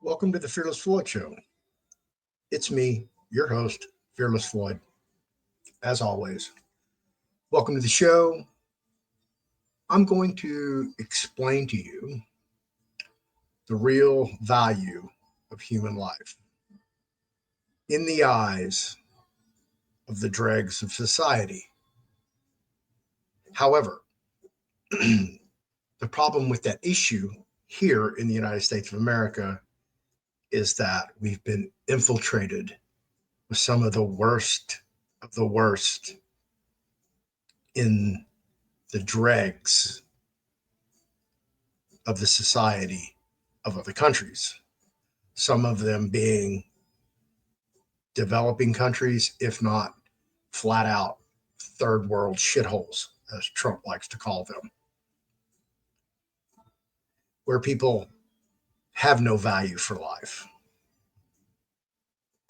Welcome to the Fearless Floyd Show. It's me, your host, Fearless Floyd, as always. Welcome to the show. I'm going to explain to you the real value of human life in the eyes of the dregs of society. However, the problem with that issue here in the United States of America is that we've been infiltrated with some of the worst in the dregs of the society of other countries, some of them being developing countries, if not flat out third world shitholes, as Trump likes to call them, where people have no value for life,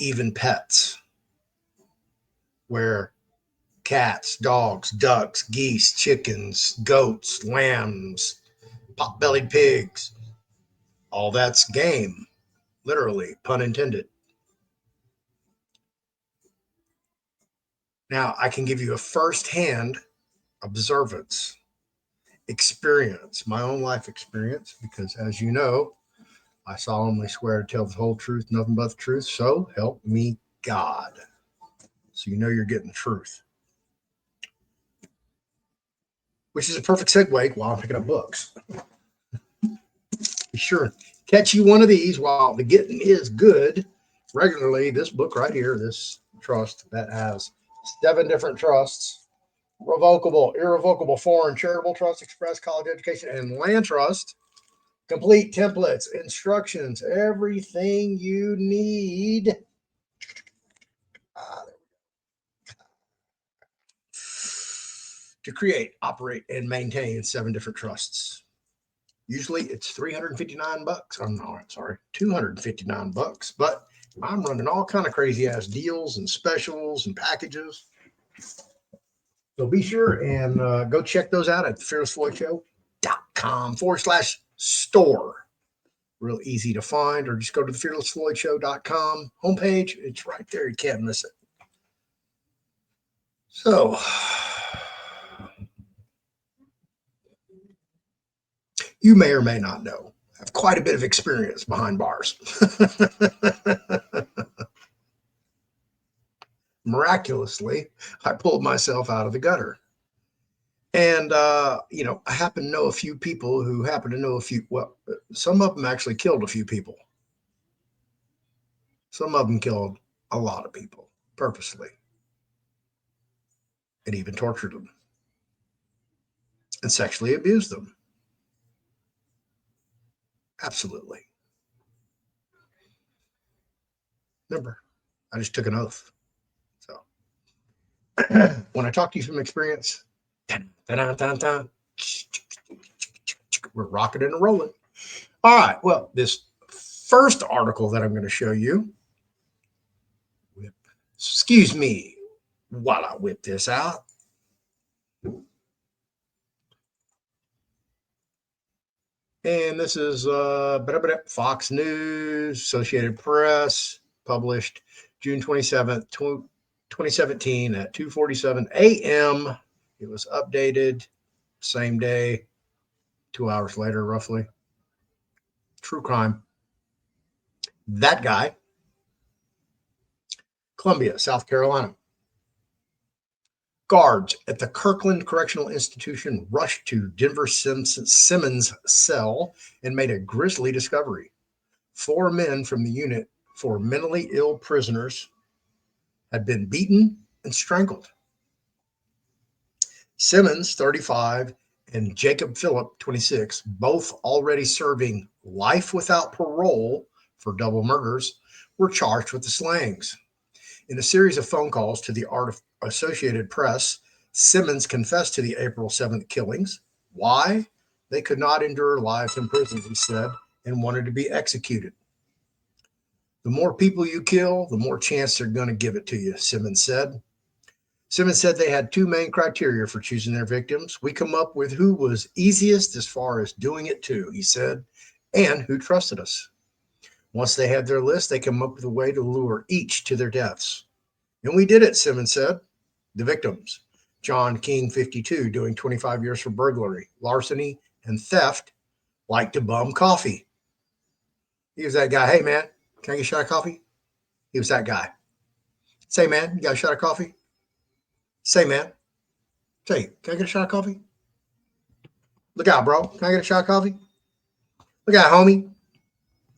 even pets, where cats, dogs, ducks, geese, chickens, goats, lambs, pot-bellied pigs, all that's game, literally, pun intended. Now, I can give you a firsthand observance, experience, my own life experience, because as you know, I solemnly swear to tell the whole truth, nothing but the truth. So help me God. So you know you're getting the truth, which is a perfect segue while I'm picking up books. Be sure and catch you one of these while the getting is good. Regularly, this book right here, this trust that has 7 different trusts: revocable, irrevocable, foreign, charitable trust, express, college education, and land trust. Complete templates, instructions, everything you need to create, operate, and maintain 7 different trusts. Usually it's 359 bucks. I'm sorry, 259 bucks, but I'm running all kind of crazy ass deals and specials and packages. So be sure and go check those out at fearlessfloydshow.com/store. Real easy to find, or just go to the fearlessfloydshow.com homepage. It's right there. You can't miss it. So, you may or may not know, I have quite a bit of experience behind bars. Miraculously, I pulled myself out of the gutter. And, I happen to know a few people who happen to know well, some of them actually killed a few people. Some of them killed a lot of people purposely and even tortured them and sexually abused them. Absolutely. Remember, I just took an oath. So when I talk to you from experience, we're rocking and rolling. All right. Well, this first article that I'm going to show you, excuse me while I whip this out. And this is Fox News, Associated Press, published June 27th, 2017 at 2:47 a.m. It was updated same day, 2 hours later, roughly. True crime. That guy, Columbia, South Carolina. Guards at the Kirkland Correctional Institution rushed to Denver Simmons' cell and made a grisly discovery. 4 men from the unit for mentally ill prisoners had been beaten and strangled. Simmons, 35, and Jacob Phillip, 26, both already serving life without parole for double murders, were charged with the slayings. In a series of phone calls to the Associated Press, Simmons confessed to the April 7th killings. Why? They could not endure life in prison, he said, and wanted to be executed. The more people you kill, the more chance they're going to give it to you, Simmons said. Simmons said they had 2 main criteria for choosing their victims. We come up with who was easiest as far as doing it to, he said, and who trusted us. Once they had their list, they came up with a way to lure each to their deaths. And we did it, Simmons said. The victims: John King, 52, doing 25 years for burglary, larceny, and theft, liked to bum coffee. He was that guy. Hey, man, can I get a shot of coffee? He was that guy. Say, man, you got a shot of coffee? Say, man. Say, can I get a shot of coffee? Look out, bro. Can I get a shot of coffee? Look out, homie.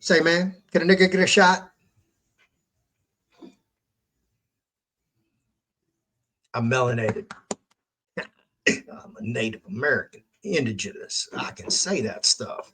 Say, man, can a nigga get a shot? I'm melanated. I'm a Native American, indigenous. I can say that stuff.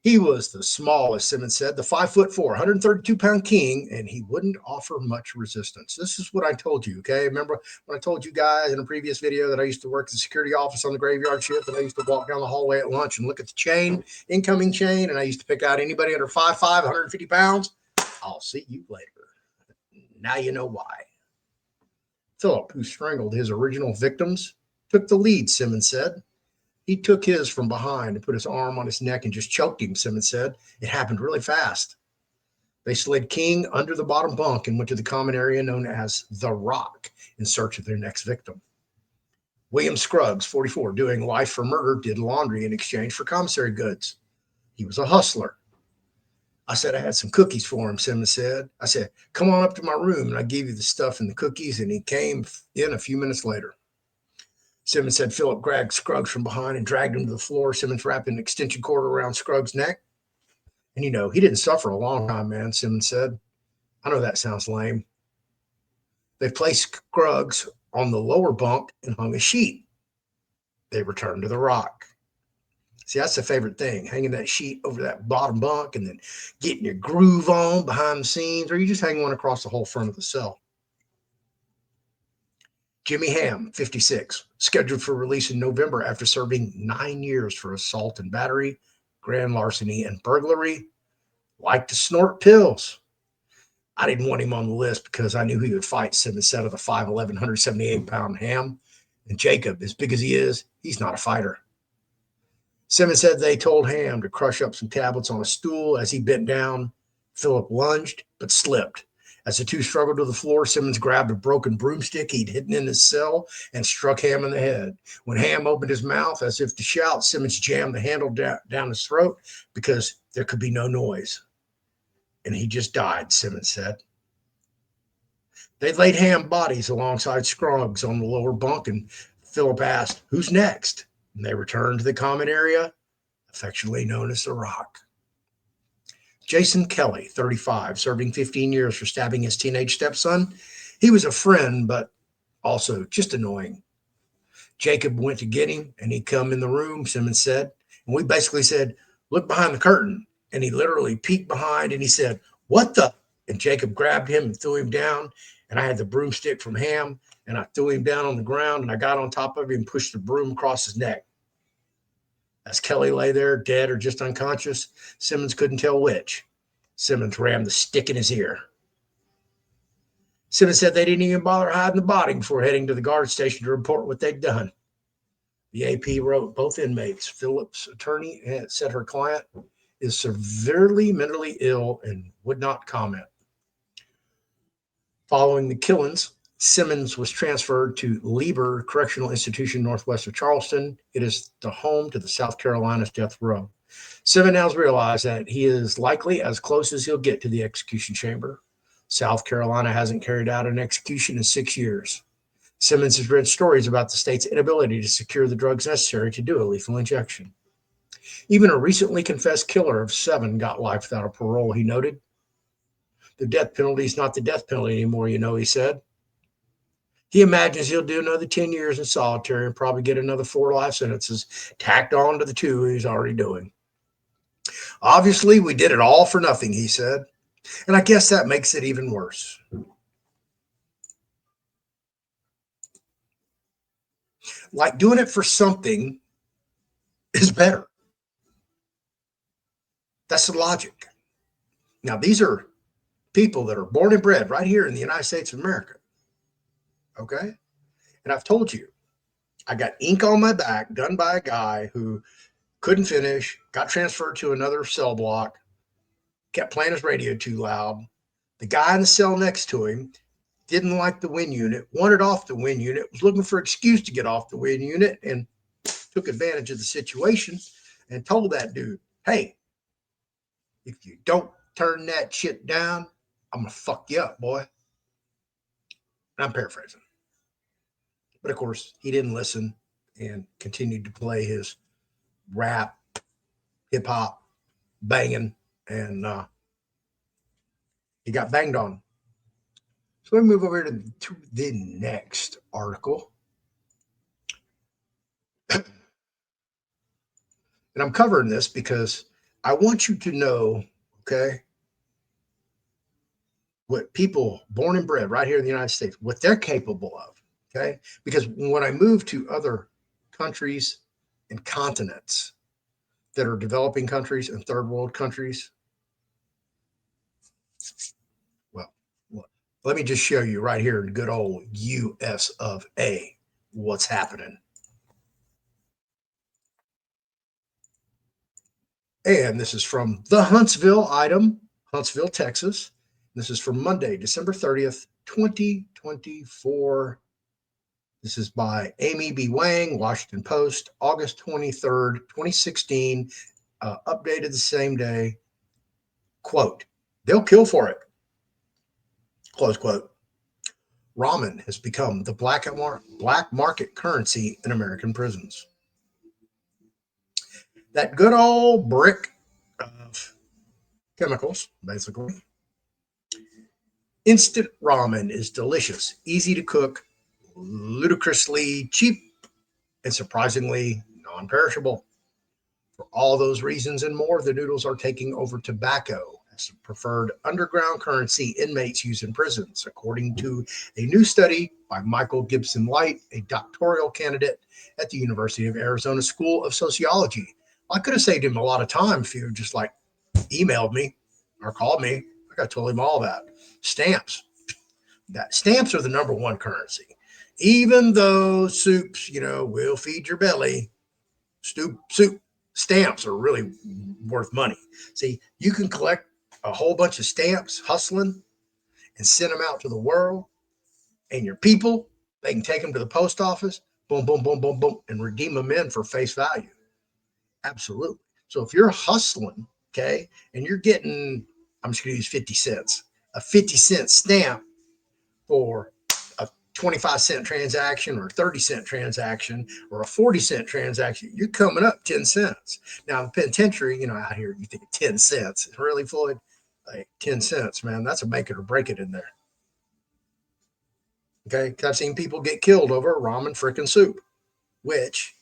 He was the smallest, Simmons said, the 5'4", 132-pound king, and he wouldn't offer much resistance. This is what I told you, okay? Remember when I told you guys in a previous video that I used to work at the security office on the graveyard shift, and I used to walk down the hallway at lunch and look at the chain, incoming chain, and I used to pick out anybody under 5'5", 150 pounds? I'll see you later. Now you know why. Philip, who strangled his original victims, took the lead, Simmons said. He took his from behind and put his arm on his neck and just choked him, Simmons said. It happened really fast. They slid King under the bottom bunk and went to the common area known as The Rock in search of their next victim. William Scruggs, 44, doing life for murder, did laundry in exchange for commissary goods. He was a hustler. I said I had some cookies for him, Simmons said. I said, come on up to my room and I give you the stuff and the cookies, and he came in a few minutes later. Simmons said Philip grabbed Scruggs from behind and dragged him to the floor. Simmons wrapped an extension cord around Scruggs' neck. And, he didn't suffer a long time, man, Simmons said. I know that sounds lame. They placed Scruggs on the lower bunk and hung a sheet. They returned to the Rock. See, that's the favorite thing, hanging that sheet over that bottom bunk and then getting your groove on behind the scenes, or you just hang one across the whole front of the cell. Jimmy Ham, 56, scheduled for release in November after serving 9 years for assault and battery, grand larceny, and burglary, liked to snort pills. I didn't want him on the list because I knew he would fight 7 set of the 5'11", 178-pound Ham. And Jacob, as big as he is, he's not a fighter. Simmons said they told Ham to crush up some tablets on a stool. As he bent down, Philip lunged but slipped. As the two struggled to the floor, Simmons grabbed a broken broomstick he'd hidden in his cell and struck Ham in the head. When Ham opened his mouth as if to shout, Simmons jammed the handle down his throat because there could be no noise. And he just died, Simmons said. They laid Ham bodies alongside Scruggs on the lower bunk, and Philip asked, who's next? And they returned to the common area, affectionately known as the Rock. Jason Kelly, 35, serving 15 years for stabbing his teenage stepson. He was a friend, but also just annoying. Jacob went to get him, and he come in the room, Simmons said. And we basically said, look behind the curtain. And he literally peeked behind, and he said, what the? And Jacob grabbed him and threw him down. And I had the broomstick from Ham, and I threw him down on the ground, and I got on top of him and pushed the broom across his neck. As Kelly lay there, dead or just unconscious, Simmons couldn't tell which. Simmons rammed the stick in his ear. Simmons said they didn't even bother hiding the body before heading to the guard station to report what they'd done. The AP wrote both inmates. Philip's attorney said her client is severely mentally ill and would not comment. Following the killings, Simmons was transferred to Lieber Correctional Institution northwest of Charleston. It is the home to the South Carolina's death row. Simmons now realized that he is likely as close as he'll get to the execution chamber. South Carolina hasn't carried out an execution in 6 years. Simmons has read stories about the state's inability to secure the drugs necessary to do a lethal injection. Even a recently confessed killer of 7 got life without a parole, he noted. The death penalty is not the death penalty anymore, he said. He imagines he'll do another 10 years in solitary and probably get another 4 life sentences tacked on to the 2 he's already doing. Obviously, we did it all for nothing, he said. And I guess that makes it even worse. Like doing it for something is better. That's the logic. Now, these are people that are born and bred right here in the United States of America. Okay? And I've told you, I got ink on my back done by a guy who couldn't finish, got transferred to another cell block, kept playing his radio too loud. The guy in the cell next to him didn't like the wind unit, wanted off the wind unit, was looking for an excuse to get off the wind unit, and took advantage of the situation and told that dude, hey, if you don't turn that shit down, I'm going to fuck you up, boy. And I'm paraphrasing. But of course, he didn't listen and continued to play his rap, hip hop, banging, and he got banged on. So we move over to the next article. And I'm covering this because I want you to know, okay, what people born and bred right here in the United States, what they're capable of, okay? Because when I move to other countries and continents that are developing countries and third world countries, well, let me just show you right here in good old US of A what's happening. And this is from the Huntsville item, Huntsville, Texas. This is from Monday, December 30th, 2024. This is by Amy B. Wang, Washington Post, August 23rd, 2016, updated the same day. Quote, they'll kill for it. Close quote. Ramen has become the black market currency in American prisons. That good old brick of chemicals, basically. Instant ramen is delicious, easy to cook, ludicrously cheap, and surprisingly non-perishable. For all those reasons and more, the noodles are taking over tobacco as the preferred underground currency inmates use in prisons, according to a new study by Michael Gibson Light, a doctoral candidate at the University of Arizona School of Sociology. I could have saved him a lot of time if he had just like emailed me or called me. I could have told him all that. Stamps. Stamps are the number one currency. Even though soups, will feed your belly, soup stamps are really worth money. See, you can collect a whole bunch of stamps hustling and send them out to the world, and your people, they can take them to the post office, boom, boom, boom, boom, boom, and redeem them in for face value. Absolutely. So if you're hustling, okay, and you're getting, I'm just going to use 50 cents, a 50-cent stamp for a 25-cent transaction or a 30-cent transaction or a 40-cent transaction, you're coming up 10 cents. Now, the penitentiary, out here, you think 10 cents. Really, Floyd? Like 10 cents, man, that's a make it or break it in there. Okay, because I've seen people get killed over ramen freaking soup, which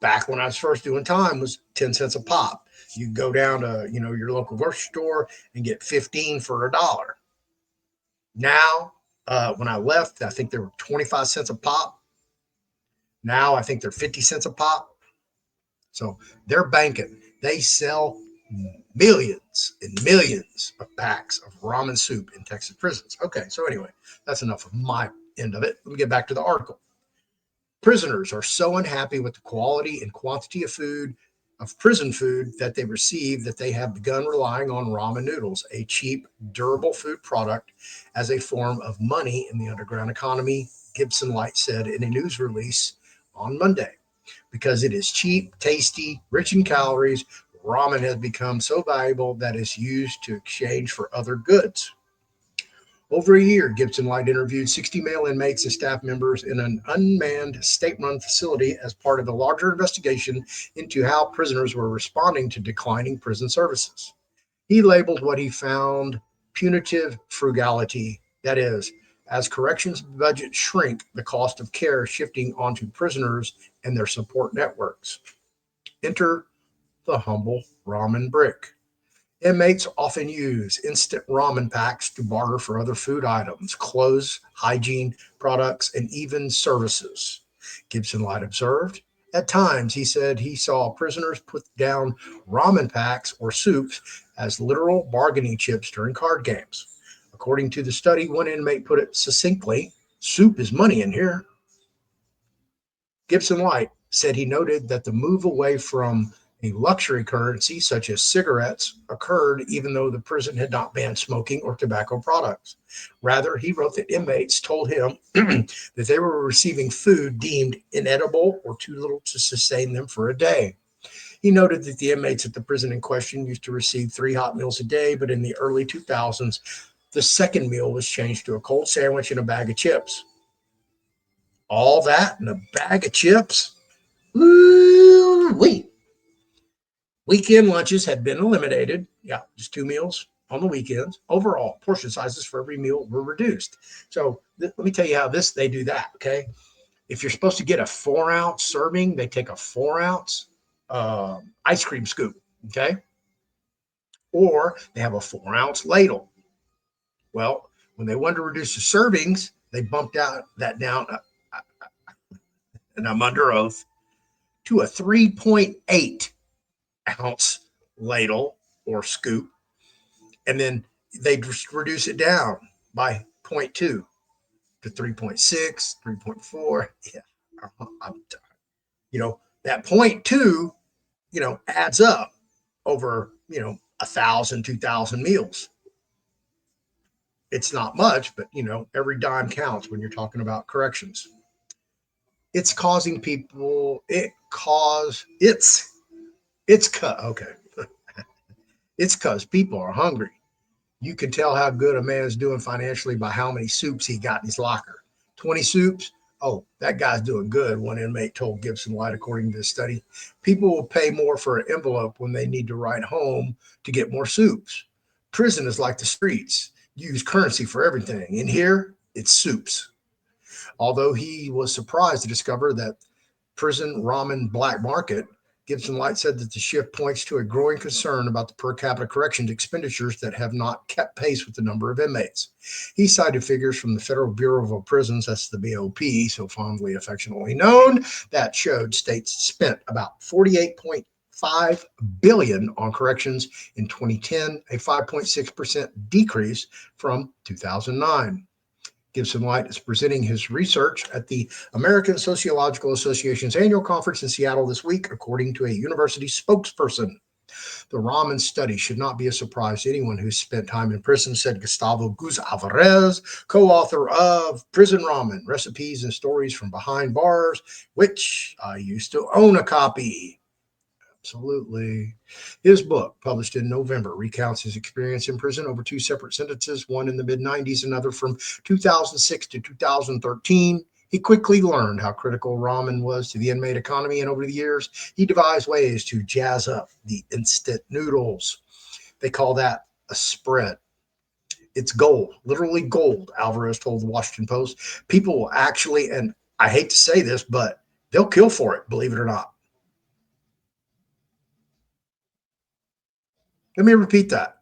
back when I was first doing time was 10 cents a pop. You go down to, your local grocery store and get 15 for $1. Now, when I left, I think they were 25 cents a pop. Now I think they're 50 cents a pop. So they're banking. They sell millions and millions of packs of ramen soup in Texas prisons. Okay, so anyway, that's enough of my end of it. Let me get back to the article. Prisoners are so unhappy with the quality and quantity of prison food that they receive that they have begun relying on ramen noodles, a cheap, durable food product, as a form of money in the underground economy, Gibson Light said in a news release on Monday. Because it is cheap, tasty, rich in calories, ramen has become so valuable that it's used to exchange for other goods. Over a year, Gibson Light interviewed 60 male inmates and staff members in an unmanned state-run facility as part of a larger investigation into how prisoners were responding to declining prison services. He labeled what he found punitive frugality, that is, as corrections budgets shrink, the cost of care shifting onto prisoners and their support networks. Enter the humble ramen brick. Inmates often use instant ramen packs to barter for other food items, clothes, hygiene products, and even services. Gibson Light observed. At times, he said he saw prisoners put down ramen packs or soups as literal bargaining chips during card games. According to the study, one inmate put it succinctly, soup is money in here. Gibson Light said he noted that the move away from A luxury currency such as cigarettes occurred even though the prison had not banned smoking or tobacco products. Rather, he wrote that inmates told him that they were receiving food deemed inedible or too little to sustain them for a day. He noted that the inmates at the prison in question used to receive 3 hot meals a day, but in the early 2000s, the second meal was changed to a cold sandwich and a bag of chips. All that and a bag of chips? Wait. Weekend lunches had been eliminated. Yeah, just 2 meals on the weekends. Overall, portion sizes for every meal were reduced. So let me tell you how they do that. Okay, if you're supposed to get a 4 ounce serving, they take a 4 ounce ice cream scoop. Okay, or they have a 4 ounce ladle. Well, when they wanted to reduce the servings, they bumped out that down, and I'm under oath, to a 3.8 ounce ladle or scoop, and then they reduce it down by zero point 0.2 to 3.6, 3.4. Yeah, I'm, that 0.2, adds up over 1,000, 2,000 meals. It's not much, but every dime counts when you're talking about corrections. It's causing people. Okay. It's because people are hungry. You can tell how good a man is doing financially by how many soups he got in his locker. 20 soups. Oh, that guy's doing good, one inmate told Gibson Light, according to this study. People will pay more for an envelope when they need to write home to get more soups. Prison is like the streets. You use currency for everything. In here, it's soups. Although he was surprised to discover that prison ramen black market, Gibson Light said that the shift points to a growing concern about the per capita corrections expenditures that have not kept pace with the number of inmates. He cited figures from the Federal Bureau of Prisons, that's the BOP, so fondly affectionately known, that showed states spent about 48.5 billion on corrections in 2010, a 5.6% decrease from 2009. Gibson Light is presenting his research at the American Sociological Association's annual conference in Seattle this week, according to a university spokesperson. The ramen study should not be a surprise to anyone who's spent time in prison, said Gustavo Guz Alvarez, co-author of Prison Ramen, Recipes and Stories from Behind Bars, which I used to own a copy. Absolutely. His book, published in November, recounts his experience in prison over 2 separate sentences, one in the mid-90s, another from 2006 to 2013. He quickly learned how critical ramen was to the inmate economy, and over the years, he devised ways to jazz up the instant noodles. They call that a spread. It's gold, literally gold, Alvarez told the Washington Post. People will actually, and I hate to say this, but they'll kill for it, believe it or not. Let me repeat that.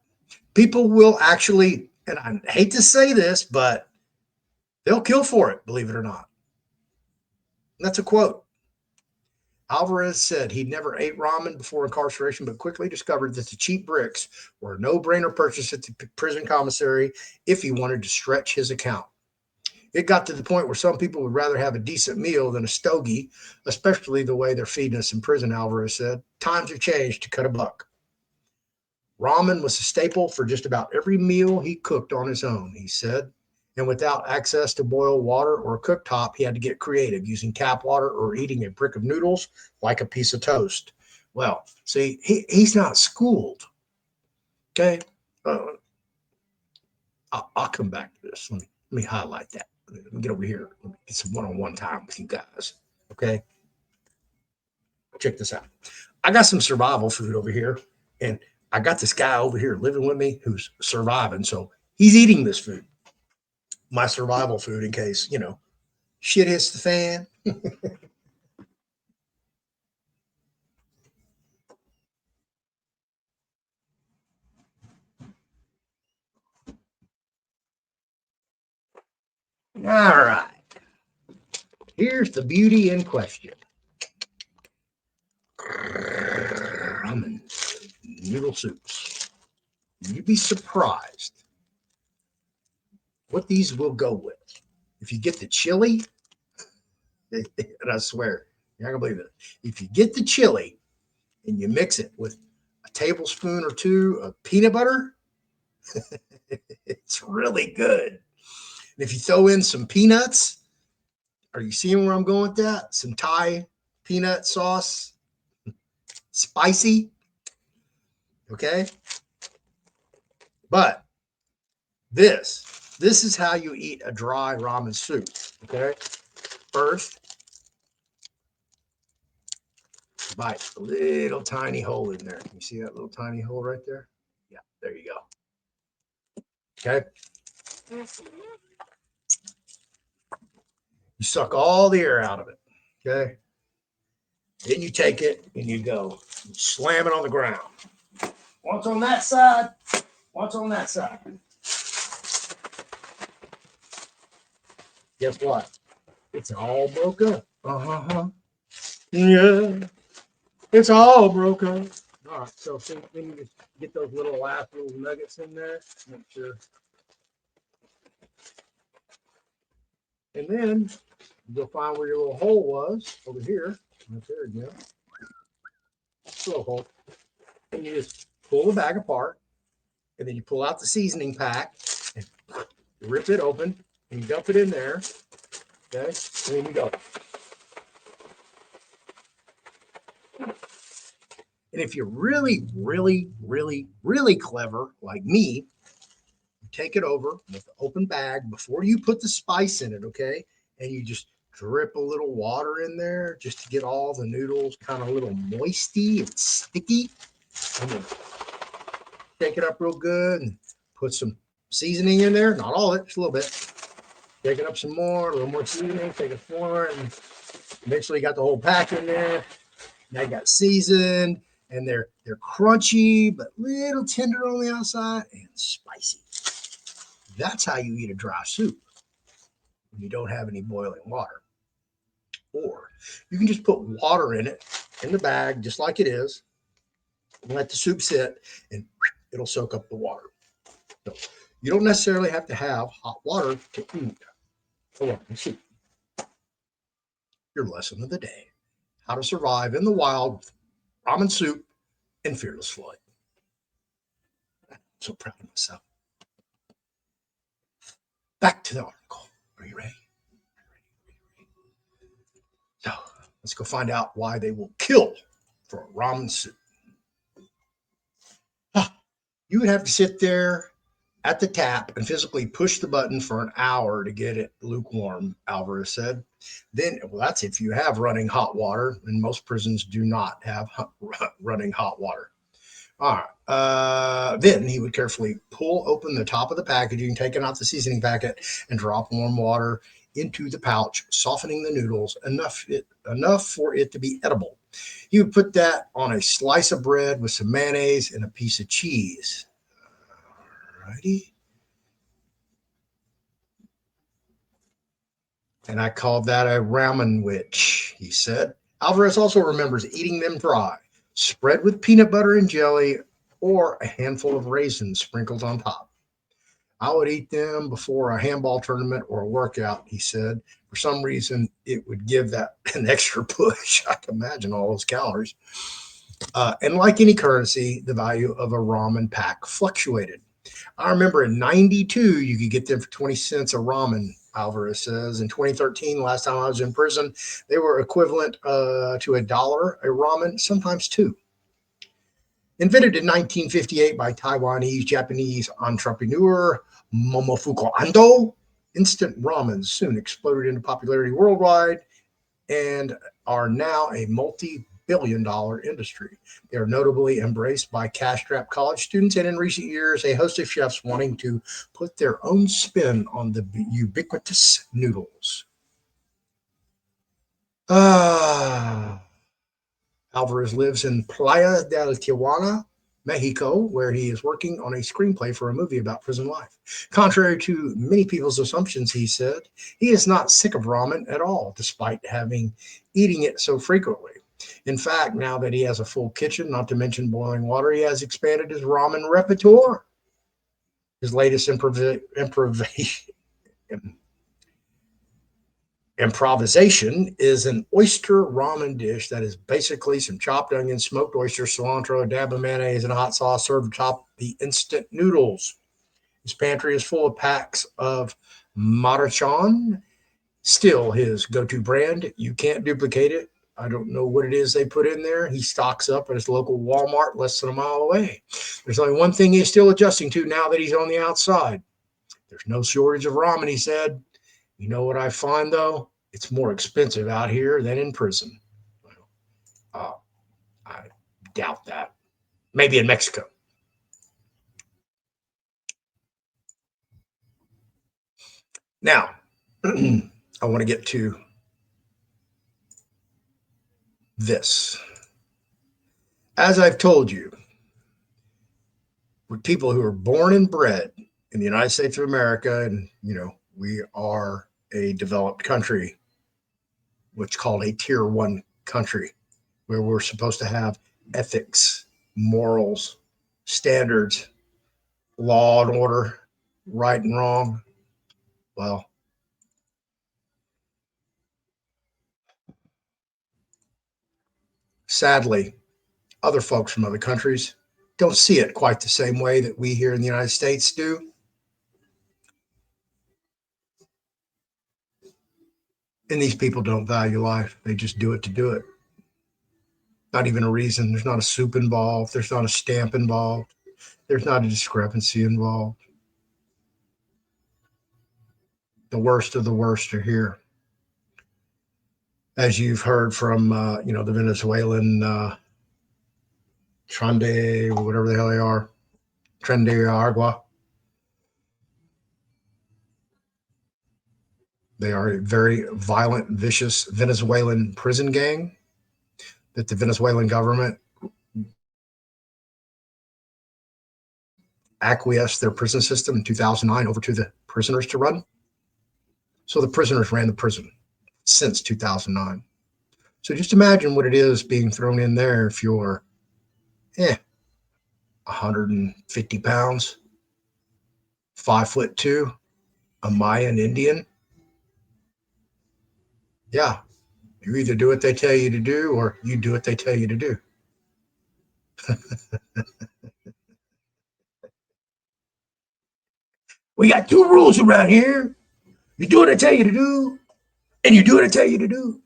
People will actually, and I hate to say this, but they'll kill for it, believe it or not. And that's a quote. Alvarez said he'd never ate ramen before incarceration, but quickly discovered that the cheap bricks were a no-brainer purchase at the prison commissary if he wanted to stretch his account. It got to the point where some people would rather have a decent meal than a stogie, especially the way they're feeding us in prison, Alvarez said. Times have changed to cut a buck. Ramen was a staple for just about every meal he cooked on his own, he said. And without access to boiled water or a cooktop, he had to get creative, using tap water or eating a brick of noodles like a piece of toast. Well, see, he's not schooled. Okay. I'll come back to this. Let me highlight that. Let me get over here. Let me get some one-on-one time with you guys. Okay. Check this out. I got some survival food over here, and I got this guy over here living with me who's surviving. So he's eating this food, my survival food, in case, shit hits the fan. All right. Here's the beauty in question. Ramen noodle soups. You'd be surprised what these will go with. If you get the chili, and I swear, you're not gonna believe it. If you get the chili, and you mix it with a tablespoon or two of peanut butter. It's really good. And if you throw in some peanuts, are you seeing where I'm going with that? Some Thai peanut sauce, spicy. Okay. But this is how you eat a dry ramen soup. Okay. First, bite a little tiny hole in there. Can you see that little tiny hole right there? Yeah, there you go. Okay. You suck all the air out of it. Okay. Then you take it and you go slam it on the ground. Once on that side, once on that side. Guess what? It's all broke up. Uh-huh. Yeah. It's all broke up. All right. So then you just get those little last little nuggets in there. Make sure. And then you'll find where your little hole was over here. Right there again. Little hole. And you just pull the bag apart. And then you pull out the seasoning pack and you rip it open and you dump it in there. Okay. And then you go. And if you're really, really, really, really clever like me, you take it over with the open bag before you put the spice in it, okay? And you just drip a little water in there just to get all the noodles kind of a little moisty and sticky. And then shake it up real good and put some seasoning in there. Not all of it, just a little bit. Shake it up some more, a little more seasoning, take it more, and eventually you got the whole pack in there. Now you got seasoned, and they're crunchy but little tender on the outside and spicy. That's how you eat a dry soup when you don't have any boiling water. Or you can just put water in it in the bag just like it is and let the soup sit and it'll soak up the water. So you don't necessarily have to have hot water to eat a ramen soup. Your lesson of the day: how to survive in the wild with ramen soup and Fearless Floyd. I'm so proud of myself. Back to the article. Are you ready? So let's go find out why they will kill for a ramen soup. You would have to sit there at the tap and physically push the button for an hour to get it lukewarm, Alvarez said. Then, well, that's if you have running hot water, and most prisons do not have running hot water. All right. Then he would carefully pull open the top of the packaging, taking out the seasoning packet, and drop warm water into the pouch, softening the noodles enough for it to be edible. He would put that on a slice of bread with some mayonnaise and a piece of cheese. Alrighty. And I called that a ramen witch, he said. Alvarez also remembers eating them dry, spread with peanut butter and jelly, or a handful of raisins sprinkled on top. I would eat them before a handball tournament or a workout, he said. For some reason, it would give that an extra push. I can imagine all those calories. And like any currency, the value of a ramen pack fluctuated. I remember in 92, you could get them for 20 cents a ramen, Alvarez says. In 2013, last time I was in prison, they were equivalent to $1 a ramen, sometimes two. Invented in 1958 by Taiwanese-Japanese entrepreneur Momofuku Ando, instant ramens soon exploded into popularity worldwide and are now a multi-billion-dollar industry. They are notably embraced by cash-strapped college students, and in recent years, a host of chefs wanting to put their own spin on the ubiquitous noodles. Alvarez lives in Playa del Tijuana, Mexico, where he is working on a screenplay for a movie about prison life. Contrary to many people's assumptions, he said, he is not sick of ramen at all, despite eating it so frequently. In fact, now that he has a full kitchen, not to mention boiling water, he has expanded his ramen repertoire. His latest Improvisation is an oyster ramen dish that is basically some chopped onions, smoked oysters, cilantro, a dab of mayonnaise, and a hot sauce served atop the instant noodles. His pantry is full of packs of Maruchan, still his go to brand. You can't duplicate it. I don't know what it is they put in there. He stocks up at his local Walmart less than a mile away. There's only one thing he's still adjusting to now that he's on the outside. There's no shortage of ramen, he said. You know what I find, though? It's more expensive out here than in prison. Well, I doubt that. Maybe in Mexico. Now, I want to get to this. As I've told you, with people who are born and bred in the United States of America, and we are a developed country, what's called a tier one country, where we're supposed to have ethics, morals, standards, law and order, right and wrong. Well, sadly, other folks from other countries don't see it quite the same way that we here in the United States do. And these people don't value life. They just do it to do it. Not even a reason. There's not a soup involved. There's not a stamp involved. There's not a discrepancy involved. The worst of the worst are here. As you've heard from, the Venezuelan Trande, whatever the hell they are, Trende Agua. They are a very violent, vicious Venezuelan prison gang that the Venezuelan government acquiesced their prison system in 2009 over to the prisoners to run. So the prisoners ran the prison since 2009. So just imagine what it is being thrown in there if you're 150 pounds, 5'2", a Mayan Indian. Yeah, you either do what they tell you to do or you do what they tell you to do. We got two rules around here. You do what I tell you to do, and you do what I tell you to do.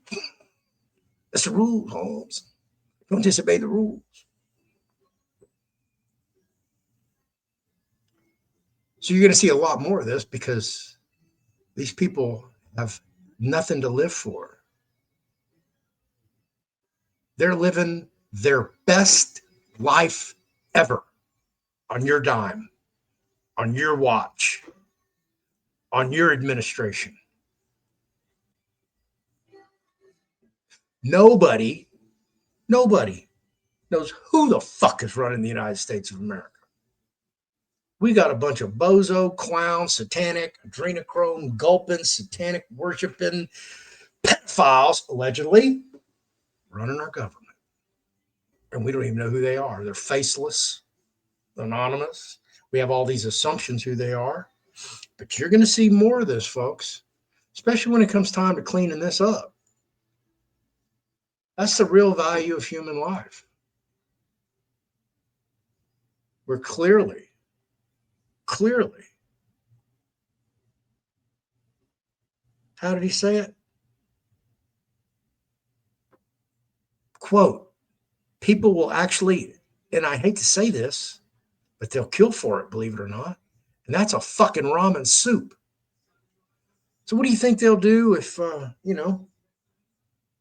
That's the rules, Holmes. Don't disobey the rules. So you're going to see a lot more of this because these people have nothing to live for. They're living their best life ever on your dime, on your watch, on your administration. Nobody knows who the fuck is running the United States of America. We got a bunch of bozo, clown, satanic, adrenochrome, gulping, satanic worshiping pedophiles, allegedly, running our government. And we don't even know who they are. They're faceless, anonymous. We have all these assumptions who they are. But you're going to see more of this, folks, especially when it comes time to cleaning this up. That's the real value of human life. We're clearly, how did he say it? Quote, people will actually, and I hate to say this, but they'll kill for it, believe it or not. And that's a fucking ramen soup. So what do you think they'll do if,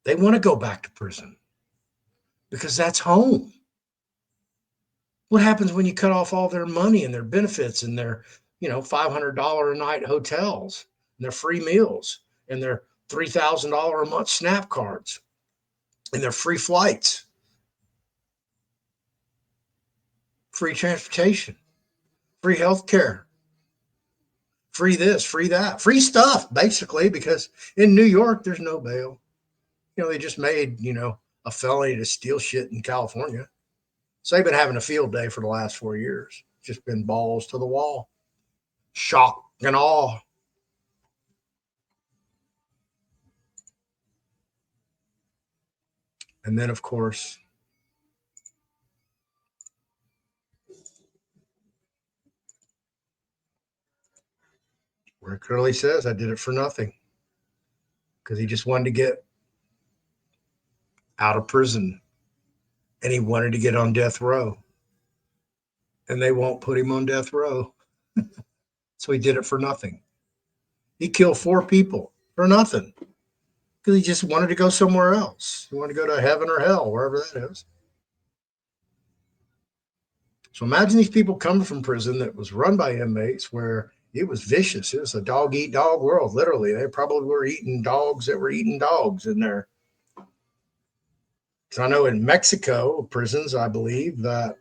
they want to go back to prison? Because that's home. What happens when you cut off all their money and their benefits and their, $500 a night hotels and their free meals and their $3,000 a month SNAP cards and their free flights, free transportation, free health care, free this, free that, free stuff, basically, because in New York, there's no bail. They just made, a felony to steal shit in California. So they've been having a field day for the last 4 years. Just been balls to the wall. Shock and awe. And then, of course, where it clearly says I did it for nothing because he just wanted to get out of prison and he wanted to get on death row. And they won't put him on death row. So he did it for nothing. He killed 4 people for nothing because he just wanted to go somewhere else. He wanted to go to heaven or hell, wherever that is. So imagine these people coming from prison that was run by inmates where it was vicious. It was a dog eat dog world, literally. They probably were eating dogs that were eating dogs in there. So I know in Mexico prisons, I believe that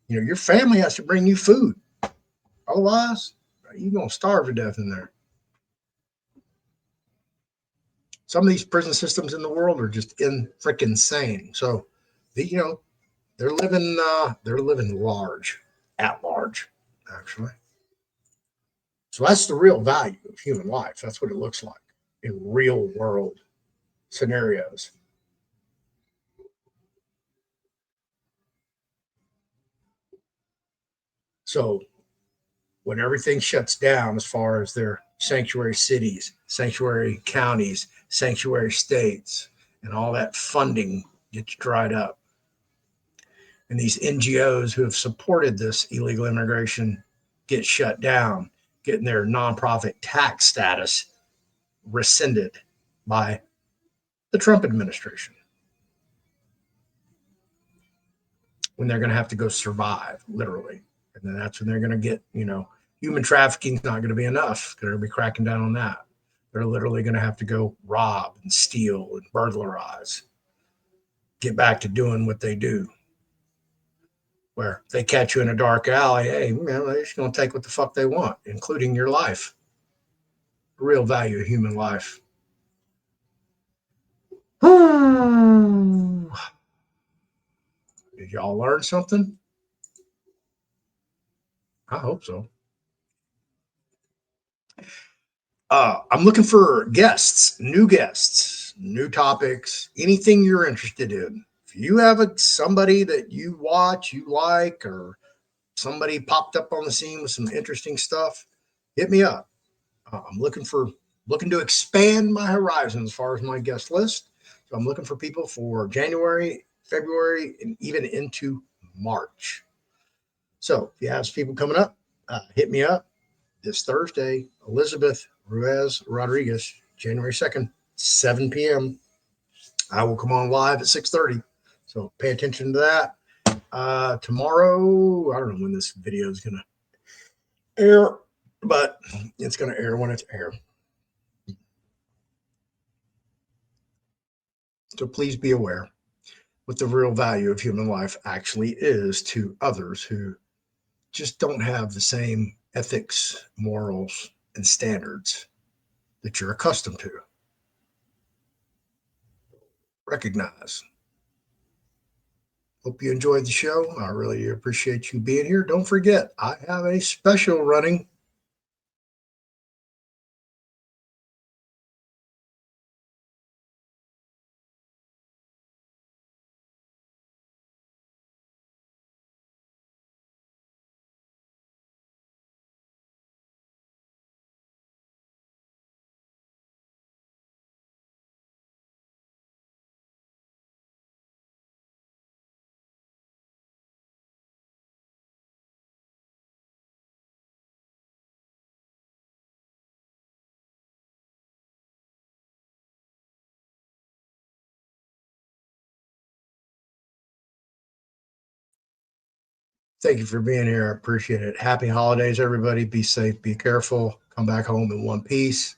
your family has to bring you food. Otherwise, you're gonna starve to death in there. Some of these prison systems in the world are just in freaking insane. So, they're living large, at large, actually. So that's the real value of human life. That's what it looks like in real world scenarios. So when everything shuts down as far as their sanctuary cities, sanctuary counties, sanctuary states, and all that funding gets dried up, and these NGOs who have supported this illegal immigration get shut down, getting their nonprofit tax status rescinded by the Trump administration, when they're going to have to go survive, literally. And then that's when they're going to get, human trafficking is not going to be enough. They're going to be cracking down on that. They're literally going to have to go rob and steal and burglarize, get back to doing what they do. Where if they catch you in a dark alley, hey, man, they're just going to take what the fuck they want, including your life. The real value of human life. Did y'all learn something? I hope so. I'm looking for guests, new topics, anything you're interested in. If you have somebody that you watch, you like, or somebody popped up on the scene with some interesting stuff, hit me up. I'm looking to expand my horizon as far as my guest list. So I'm looking for people for January, February, and even into March. So if you have people coming up, hit me up this Thursday. Elizabeth Ruiz Rodriguez, January 2nd, 7 p.m. I will come on live at 6:30. So pay attention to that. Tomorrow, I don't know when this video is going to air, but it's going to air when it's aired. So please be aware what the real value of human life actually is to others who just don't have the same ethics, morals, and standards that you're accustomed to. Recognize. Hope you enjoyed the show. I really appreciate you being here. Don't forget, I have a special running. Thank you for being here. I appreciate it. Happy holidays, everybody. Be safe, be careful. Come back home in one piece.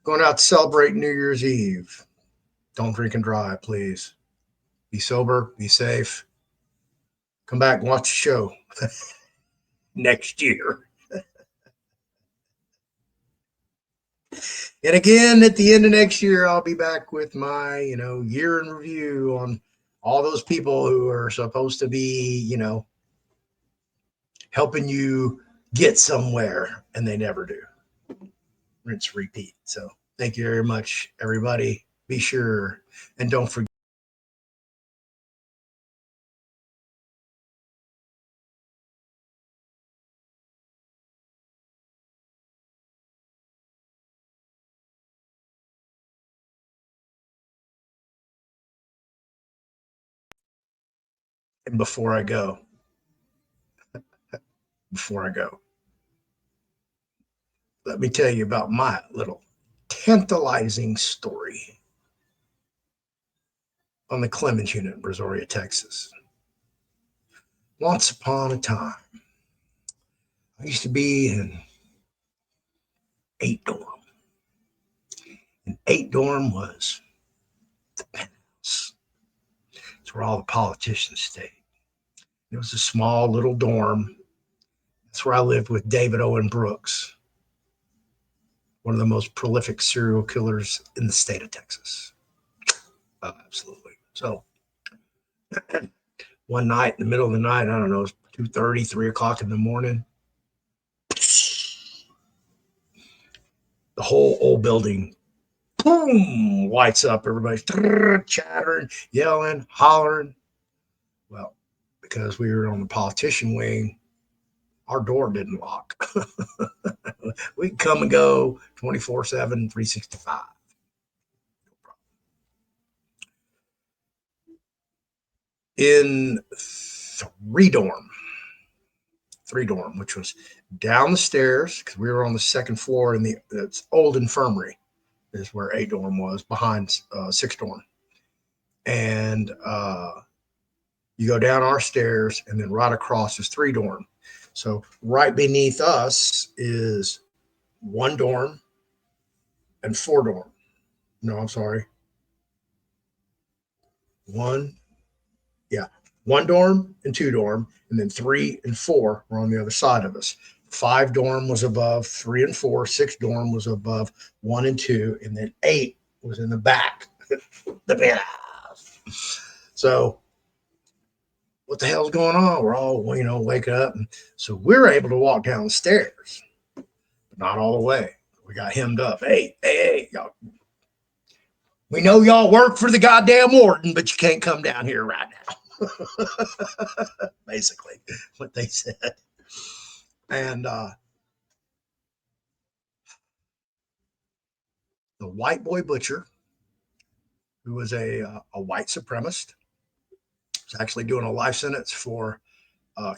Going out to celebrate New Year's Eve. Don't drink and drive, please. Be sober, be safe. Come back and watch the show next year. And again, at the end of next year, I'll be back with my, year in review on all those people who are supposed to be, helping you get somewhere and they never do. Rinse, repeat. So thank you very much, everybody. Be sure and don't forget. And before I go, let me tell you about my little tantalizing story on the Clemens unit in Brazoria, Texas. Once upon a time, I used to be in 8 dorm. And 8 dorm was the penthouse. It's where all the politicians stayed. It was a small little dorm. That's where I lived with David Owen Brooks, one of the most prolific serial killers in the state of Texas. Absolutely. So one night in the middle of the night, I don't know, 2:30, 3 o'clock in the morning, the whole old building, boom, lights up. Everybody's chattering, yelling, hollering. Well, because we were on the politician wing, our door didn't lock. We can come and go 24/7, 365. In three dorm, which was down the stairs because we were on the second floor in the it's old infirmary is where 8 dorm was behind 6 dorm, and you go down our stairs and then right across is 3 dorm. So right beneath us is 1 dorm and 4 dorm. No, I'm sorry. One, yeah, 1 dorm and 2 dorm, and then 3 and 4 were on the other side of us. 5 dorm was above 3 and 4. 6 dorm was above 1 and 2, and then 8 was in the back, the penthouse. So what the hell's going on? We're all, waking up. And so we're able to walk down the stairs, but not all the way. We got hemmed up. Hey, y'all. We know y'all work for the goddamn warden, but you can't come down here right now. Basically, what they said. And the white boy butcher, who was a white supremacist, was actually doing a life sentence for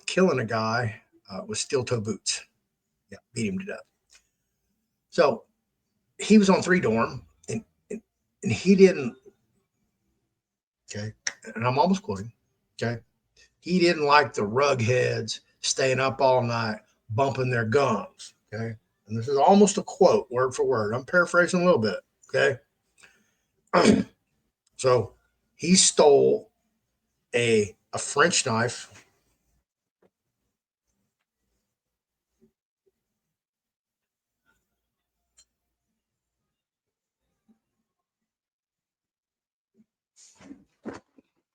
killing a guy with steel toe boots. Yeah, beat him to death. So he was on 3 dorm, and he didn't. Okay, and I'm almost quoting. Okay, he didn't like the rug heads staying up all night bumping their gums. Okay, and this is almost a quote, word for word. I'm paraphrasing a little bit. Okay, so he stole a French knife.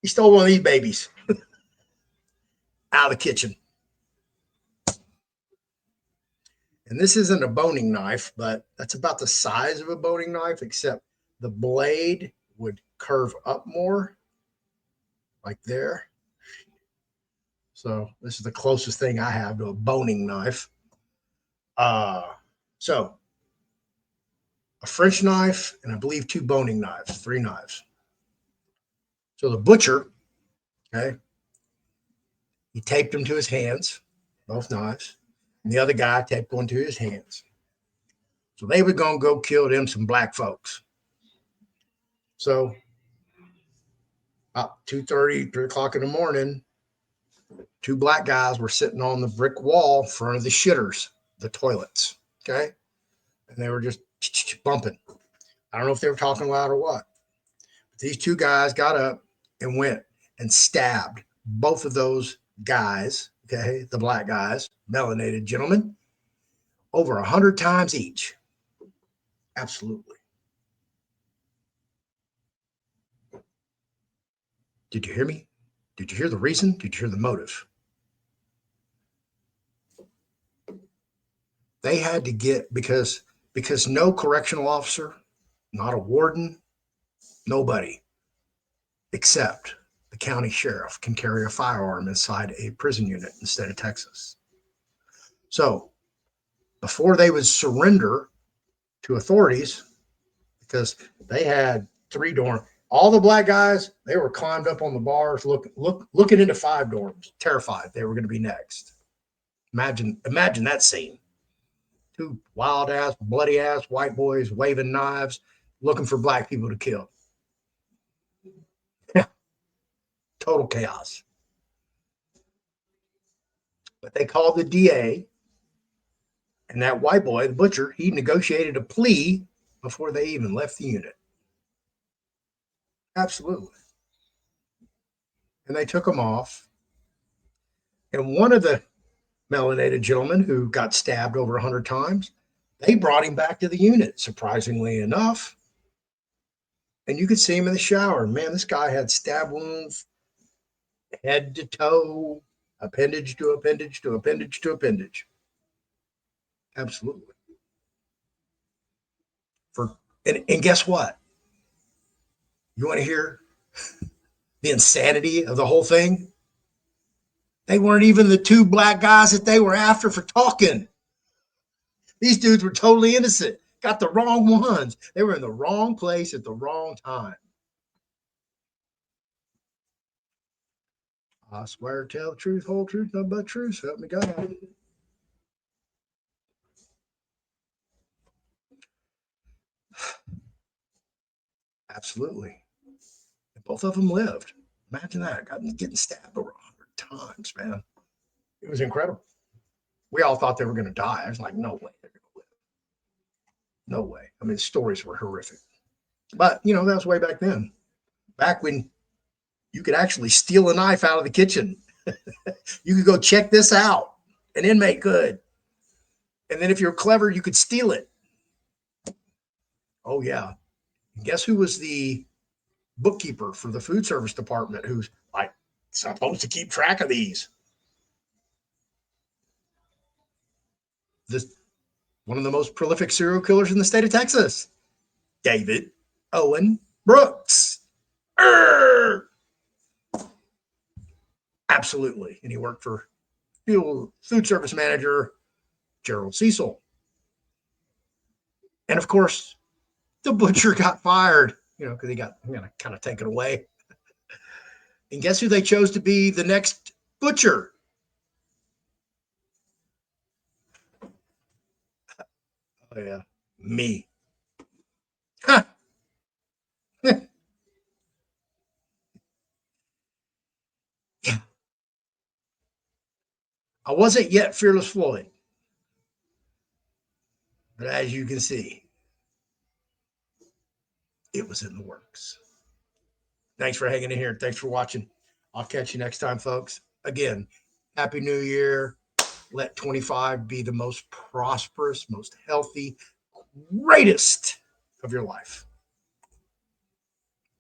He stole one of these babies out of the kitchen. And this isn't a boning knife, but that's about the size of a boning knife, except the blade would curve up more, like there. So this is the closest thing I have to a boning knife. So a French knife, and I believe 2 boning knives, 3 knives. So the butcher, okay, he taped them to his hands, both knives, and the other guy taped one to his hands. So they were gonna go kill them some black folks. So about 2:30, 3 o'clock in the morning, 2 black guys were sitting on the brick wall in front of the shitters, the toilets. Okay. And they were just bumping. I don't know if they were talking loud or what. But these 2 guys got up and went and stabbed both of those guys, okay, the black guys, melanated gentlemen, over 100 times each. Absolutely. Did you hear me? Did you hear the reason? Did you hear the motive? They had to get because no correctional officer, not a warden, nobody except the county sheriff can carry a firearm inside a prison unit in the state of Texas. So before they would surrender to authorities, because they had 3 dorm, All the black guys, they were climbed up on the bars, looking into five dorms, terrified they were going to be next. Imagine that scene. Two wild ass, bloody ass white boys waving knives, looking for black people to kill. Total chaos. But they called the DA, and that white boy, the butcher, he negotiated a plea before they even left the unit. Absolutely. And they took him off. And one of the melanated gentlemen who got stabbed over 100 times, they brought him back to the unit, surprisingly enough. And you could see him in the shower. Man, this guy had stab wounds head to toe, appendage to appendage to appendage to appendage. Absolutely. And guess what? You want to hear the insanity of the whole thing? They weren't even the two black guys that they were after for talking. These dudes were totally innocent. Got the wrong ones. They were in the wrong place at the wrong time. I swear, tell the truth, whole truth, nothing but truth. Help me God. Absolutely. And both of them lived. Imagine that. Getting stabbed over 100 times, man. It was incredible. We all thought they were going to die. I was like, no way they're going to live. No way. I mean, the stories were horrific. But, that was way back then. Back when you could actually steal a knife out of the kitchen. You could go check this out. An inmate could. And then if you're clever, you could steal it. Oh, yeah. And guess who was the bookkeeper for the food service department who's like supposed to keep track of these? This one of the most prolific serial killers in the state of Texas, David Owen Brooks. Arr! Absolutely. And he worked for food service manager Gerald Cecil. And of course, the butcher got fired, because he got kind of taken away. And guess who they chose to be the next butcher? Oh, yeah. Me. Huh. I wasn't yet Fearless Floyd. But as you can see, it was in the works. Thanks for hanging in here. Thanks for watching. I'll catch you next time, folks. Again, Happy New Year. Let 25 be the most prosperous, most healthy, greatest of your life.